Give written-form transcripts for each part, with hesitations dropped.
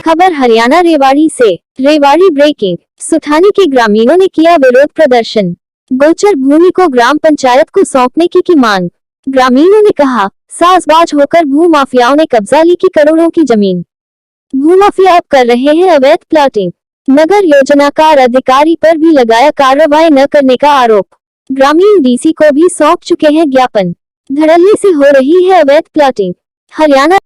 खबर हरियाणा रेवाड़ी से। रेवाड़ी ब्रेकिंग। सुठानी के ग्रामीणों ने किया विरोध प्रदर्शन। गोचर भूमि को ग्राम पंचायत को सौंपने की मांग। ग्रामीणों ने कहा, साजबाज होकर भू माफियाओं ने कब्जा ली की करोड़ों की जमीन। भूमाफिया अब कर रहे हैं अवैध प्लॉटिंग। नगर योजनाकार अधिकारी पर भी लगाया कार्रवाई न करने का आरोप। ग्रामीण डीसी को भी सौंप चुके हैं ज्ञापन। धड़ल्ले से हो रही है अवैध प्लॉटिंग। हरियाणा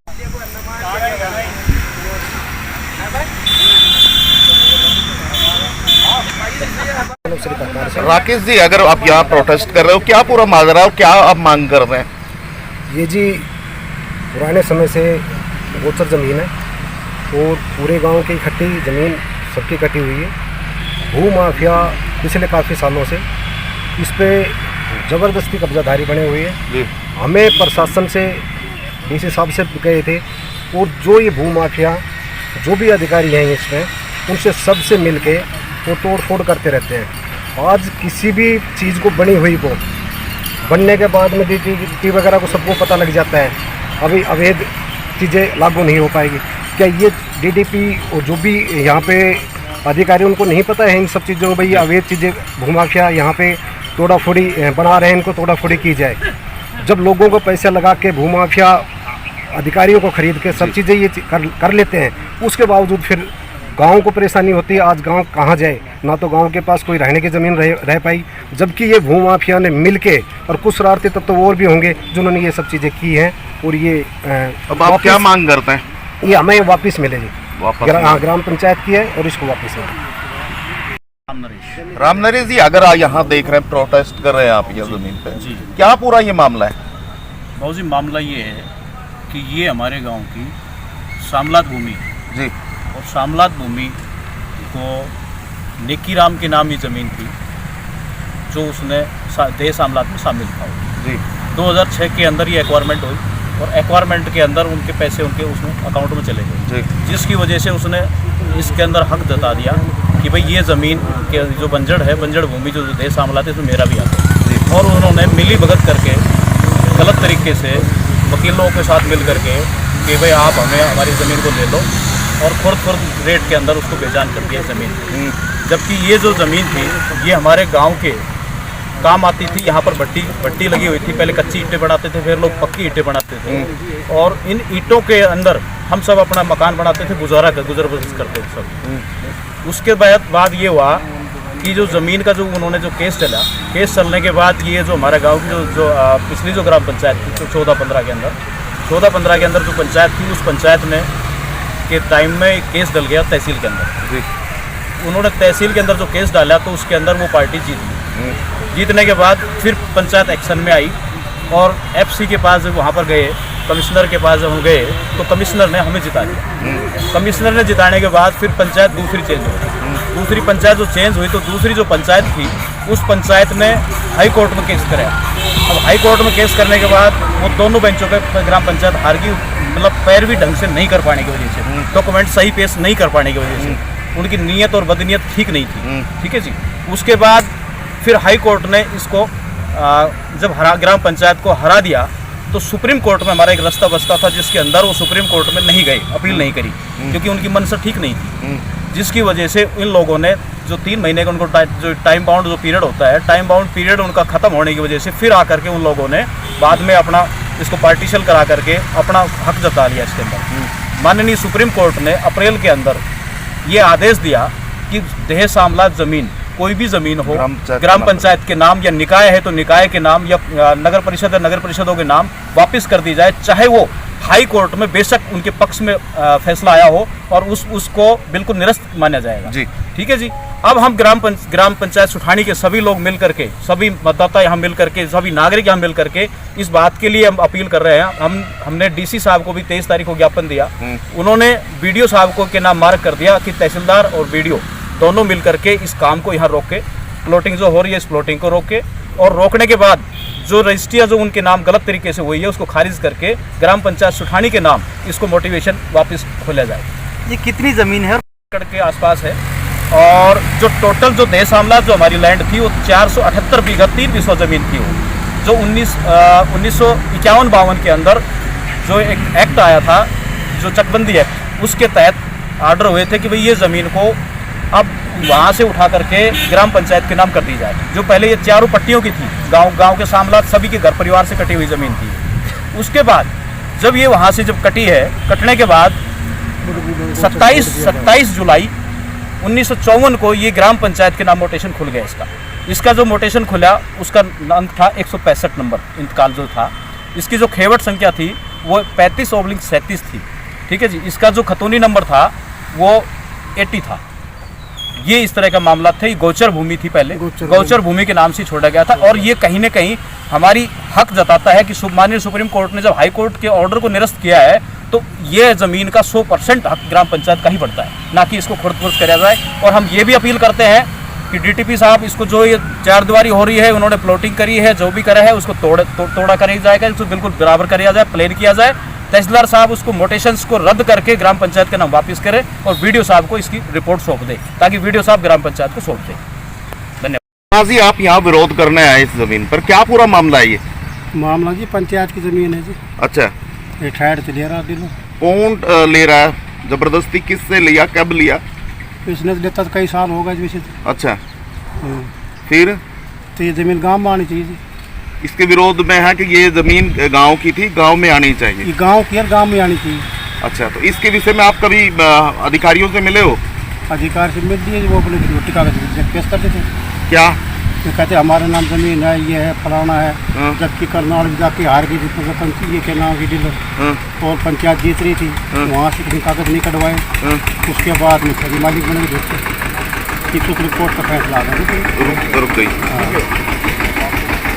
राकेश जी, अगर आप यहाँ प्रोटेस्ट कर रहे हो, क्या पूरा माजरा है, क्या आप मांग कर रहे हैं? ये जी पुराने समय से गोचर ज़मीन है और पूरे गांव की इकट्ठी ज़मीन सबकी इकट्ठी हुई है। भू माफिया पिछले काफ़ी सालों से इस पे ज़बरदस्ती कब्जाधारी बने हुए हैं। हमें प्रशासन से डीसी साहब से गए थे और जो ये भू माफिया जो भी अधिकारी हैं इसमें, उनसे सबसे मिल के वो तोड़ फोड़ करते रहते हैं। आज किसी भी चीज़ को बनी हुई को बनने के बाद में डी वगैरह को सबको पता लग जाता है, अभी अवैध चीज़ें लागू नहीं हो पाएगी। क्या ये डीडीपी और जो भी यहाँ पे अधिकारी उनको नहीं पता है इन सब चीज़ों को, भाई अवैध चीज़ें भूमाफिया यहाँ पे तोड़ाफोड़ी बना रहे हैं, इनको तोड़ाफोड़ी की जाए। जब लोगों को पैसे लगा के भूमाफिया अधिकारियों को खरीद के सब चीज़ें ये कर लेते हैं, उसके बावजूद फिर गांव को परेशानी होती है। आज गांव कहाँ जाए, ना तो गांव के पास कोई रहने की ज़मीन रह पाई, जबकि ये भूमाफिया ने मिल के, और कुछ शरारती तब तो और भी होंगे जिन्होंने ये सब चीज़ें की हैं। और ये अब आप क्या मांग करते हैं? ये हमें वापस मिले जी, ग्राम पंचायत की है और इसको वापस मिले। राम नरेश जी, अगर आप यहाँ देख रहे हैं, प्रोटेस्ट कर रहे हैं आप ये ज़मीन पे, क्या पूरा ये मामला है? बहुत जी मामला ये है कि ये हमारे गांव की शामलात भूमि जी, और शामलात भूमि को नेकी राम के नाम ये ज़मीन थी, जो उसने देह शामलात में शामिल था जी। 2006 के अंदर ये एक्वायरमेंट हुई और एक्वायरमेंट के अंदर उनके पैसे उनके उसमें अकाउंट में चले गए, जिसकी वजह से उसने इसके अंदर हक जता दिया कि भाई ये ज़मीन के जो बंजड़ है, बंजड़ भूमि जो देश शामिल है, इसमें मेरा भी आता है। और उन्होंने मिली भगत करके गलत तरीके से वकीलों के साथ मिल करके कि भाई आप हमें हमारी ज़मीन को ले लो, और खुर्द रेट के अंदर उसको बेजान कर दिया ज़मीन। जबकि ये जो ज़मीन थी ये हमारे गाँव के काम आती थी। यहाँ पर भट्टी लगी हुई थी, पहले कच्ची ईंटें बनाते थे, फिर लोग पक्की ईंटें बनाते थे, और इन ईंटों के अंदर हम सब अपना मकान बनाते थे, गुजर बसर करते थे सब। उसके बाद ये हुआ कि जो ज़मीन का जो उन्होंने जो केस चलने के बाद ये जो हमारे गांव की जो पिछली जो ग्राम पंचायत थी, तो 14-15 के अंदर जो पंचायत थी, उस पंचायत में के टाइम में केस डल गया तहसील के अंदर। उन्होंने तहसील के अंदर जो केस डाला तो उसके अंदर वो पार्टी जीतने के बाद फिर पंचायत एक्शन में आई और एफसी के पास जब वहाँ पर गए, कमिश्नर के पास जब हम गए तो कमिश्नर ने हमें जिता दिया। कमिश्नर ने जिताने के बाद फिर पंचायत दूसरी चेंज हुई। दूसरी पंचायत जो चेंज हुई तो दूसरी जो पंचायत थी, उस पंचायत ने हाई कोर्ट में केस कराया। अब हाई कोर्ट में केस करने के बाद वो दोनों बेंचों पे ग्राम पंचायत हार गई, मतलब पैरवी ढंग से नहीं कर पाने की वजह से, डॉक्यूमेंट सही पेश नहीं कर पाने की वजह से, उनकी नीयत और बदनीयत ठीक नहीं थी। ठीक है जी। उसके बाद फिर हाई कोर्ट ने इसको जब ग्राम पंचायत को हरा दिया तो सुप्रीम कोर्ट में हमारा एक रास्ता बचता था, जिसके अंदर वो सुप्रीम कोर्ट में नहीं गए, अपील नहीं करी, क्योंकि उनकी मनसा ठीक नहीं थी। जिसकी वजह से इन लोगों ने जो 3 महीने का उनको जो टाइम बाउंड जो पीरियड होता है, टाइम बाउंड पीरियड उनका ख़त्म होने की वजह से फिर आकर के उन लोगों ने बाद में अपना इसको पार्टीशन करा करके अपना हक जता लिया इसके अंदर। माननीय सुप्रीम कोर्ट ने अप्रैल के अंदर ये आदेश दिया कि देह शामलात ज़मीन, कोई भी ज़मीन हो, ग्राम पंचायत के नाम, या निकाय है तो निकाय के नाम, या नगर परिषद है नगर परिषदों के नाम वापस कर दी जाए, चाहे वो हाई कोर्ट में बेशक उनके पक्ष में फैसला आया हो, और उसको बिल्कुल निरस्त माना जाएगा जी। ठीक है जी। अब हम ग्राम पंचायत सुठानी के सभी लोग मिल करके, सभी मतदाता यहाँ मिल करके, सभी नागरिक यहाँ मिल करके इस बात के लिए हम अपील कर रहे हैं। हमने डीसी साहब को भी 23 तारीख को ज्ञापन दिया। उन्होंने बीडीओ साहब को के नाम मार्क कर दिया कि तहसीलदार और बीडीओ दोनों मिल करके इस काम को यहाँ रोके, प्लॉटिंग जो हो रही है इस प्लॉटिंग को रोके, और रोकने के बाद जो रजिस्ट्रियाँ जो उनके नाम गलत तरीके से हुई है उसको खारिज करके ग्राम पंचायत सुठानी के नाम इसको मोटिवेशन वापस खोला जाए। ये कितनी ज़मीन है? एकड़ के आसपास है, और जो टोटल जो देश शामलात जो हमारी लैंड थी वो 478 बीघा 3 बीसवा ज़मीन थी। वो जो 1951-52 के अंदर जो एक एक्ट आया था, जो चकबंदी एक्ट, उसके तहत आर्डर हुए थे कि भाई ये ज़मीन को अब वहाँ से उठा करके ग्राम पंचायत के नाम कर दी जाए। जो पहले ये चारों पट्टियों की थी, गांव के सामलात सभी के घर परिवार से कटी हुई ज़मीन थी। उसके बाद जब ये वहाँ से जब कटी है, कटने के बाद 27 जुलाई 1954 को ये ग्राम पंचायत के नाम मोटेशन खुल गया। इसका जो मोटेशन खुला उसका अंक था 165 नंबर इंतकाल जो था। इसकी जो खेवट संख्या थी वो 35/37 थी। ठीक है जी। इसका जो खतौनी नंबर था वो 80 था। ये इस तरह का मामला था। ये गोचर भूमि थी, पहले गोचर भूमि के नाम से छोड़ा गया था। और ये कहीं ना कहीं हमारी हक जताता है कि माननीय सुप्रीम कोर्ट ने जब हाई कोर्ट के ऑर्डर को निरस्त किया है तो ये ज़मीन का 100% हक ग्राम पंचायत का ही बढ़ता है, ना कि इसको खुर्द-फुर्द कराया जाए। और हम ये भी अपील करते हैं कि डीटीपी साहब, इसको जो ये चार दीवारी हो रही है, उन्होंने प्लॉटिंग करी है, जो भी करा है उसको तोड़ा करा जाएगा, इसको बिल्कुल बराबर कराया जाए, प्लेन किया जाए। तहसीलदार साहब उसको मोटेशंस को रद्द करके ग्राम पंचायत के नाम वापस करें और वीडियो साहब को इसकी रिपोर्ट सौंप दे, ताकि वीडियो साहब ग्राम पंचायत को सौंप दे। धन्यवाद। हाँ जी, आप यहाँ विरोध करने आए इस जमीन पर, क्या पूरा मामला है ये? मामला जी पंचायत की ज़मीन है जी। अच्छा, रिटायर्ड से ले रहा दिलो। कौन ले रहा है? जबरदस्ती किससे लिया, कब लिया? इसने लेता तो कई साल हो गए जी वैसे। अच्छा, फिर तो ये ज़मीन गांव में आनी चाहिए जी। इसके विरोध में है कि ये जमीन गांव की थी, गांव में आनी चाहिए। ये गांव की है, गांव में आनी चाहिए। अच्छा, तो इसके विषय में आप कभी अधिकारियों से मिले हो? अधिकार से मिल दिए, वो अपने रोटी कागज पेश करते थे। क्या ये कहते हमारे नाम ज़मीन है, ये है, फलाना है। हाँ। जबकि करनाल में जाके हार गई थी, ये के नाम की डीलर हाँ, और पंचायत जीत रही थी, वहाँ से कहीं कागज नहीं कटवाए। हाँ, उसके बाद में खरी मालिक बने, कि कुछ रिपोर्ट का फैसला आ गया। रुक गई। हाँ।